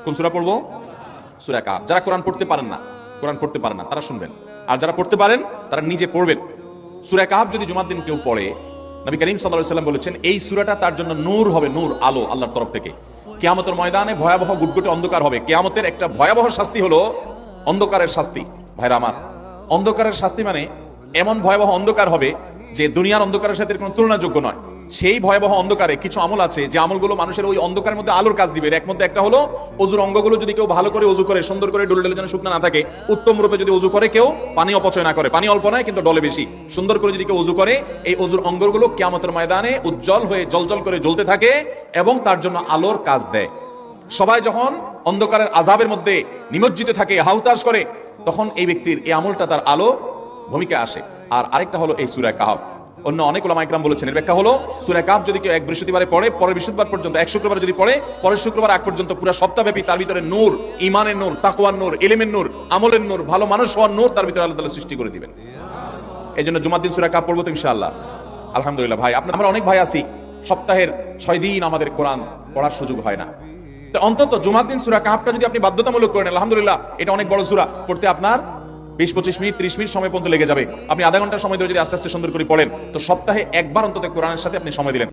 কোন সূরা পড়বো? সূরা কাহফ। যারা কোরআন পড়তে পারেন না তারা শুনবেন, আর যারা পড়তে পারেন তারা নিজে পড়বেন। সূরা কাহফ যদি জুমার দিন কেউ পড়ে, নবী করিম সাল্লাল্লাহু আলাইহি ওয়াসাল্লাম বলেছেন এই সূরাটা তার জন্য নূর হবে, নূর, আলো আল্লাহর তরফ থেকে। কিয়ামতের ময়দানে ভয়াবহ গুটগুটে অন্ধকার হবে। কিয়ামতের একটা ভয়াবহ শাস্তি হলো অন্ধকারের শাস্তি। ভাইরা আমার, অন্ধকারের শাস্তি মানে এমন ভয়াবহ অন্ধকার হবে যে দুনিয়ার অন্ধকারের সাথে কোনো তুলনাযোগ্য নয়। সেই ভয়াবহ অন্ধকারে কিছু আমল আছে যে আমলগুলো মানুষের ওই অন্ধকারের মধ্যে আলোর কাজ দিবে। এর মধ্যে একটা হলো ওযুর অঙ্গগুলো যদি কেউ ভালো করে ওযু করে, সুন্দর করে ডলে ডলে যেন শুকনা না থাকে, উত্তম রূপে যদি ওযু করে কেউ, পানি অপচয় না করে, পানি অল্প নয় কিন্তু ডলে বেশি, সুন্দর করে যদি কেউ ওযু করে, এই ওযুর অঙ্গগুলো কিয়ামতের ময়দানে উজ্জ্বল হয়ে জলজল করে জ্বলতে থাকে এবং তার জন্য আলোর কাজ দেয়। সবাই যখন অন্ধকারের আযাবের মধ্যে নিমজ্জিত থাকে, হাউতাশ করে, তখন এই ব্যক্তির এই আমলটা তার আলো ভূমিকা আসে। আর আরেকটা হলো এই সূরা কাহফ। অন্য অনেক উলামা ইকরাম বলেছেন এর ব্যাখ্যা হলো সূরা কাহফ যদি কেউ এক বৃহস্পতিবারে পড়ে, পরের বৃহস্পতিবার পর্যন্ত, এক শুক্রবার যদি পড়ে, পরের শুক্রবার আগ পর্যন্ত পুরো সপ্তাহব্যাপী তার ভিতরে নূর, ঈমানের নূর, তাকওয়ার নূর, ইলমের নূর, আমলের নূর, ভালো মানুষ হওয়ার নূর তার ভিতরে আল্লাহ তাআলা সৃষ্টি করে দিবেন। এইজন্য জুমার দিন সূরা কাহফ পড়বো তো ইনশাআল্লাহ। আলহামদুলিল্লাহ ভাই, আমরা অনেক ভাই আছি সপ্তাহের 6 দিন আমাদের কোরআন পড়ার সুযোগ হয় না। তো অন্তত জুমার দিন সূরা কাহফটা যদি আপনি বাধ্যতামূলক করেন, আলহামদুলিল্লাহ, এটা অনেক বড় সূরা, পড়তে আপনার 20-25 মিনিট 30 মিনিট সময় পর্যন্ত লেগে যাবে। আপনি আধা ঘন্টা সময় ধরে যদি আস্তে আস্তে সুন্দর করে পড়েন, তো সপ্তাহে একবার অন্তত কোরআনের সাথে আপনি সময় দিলেন।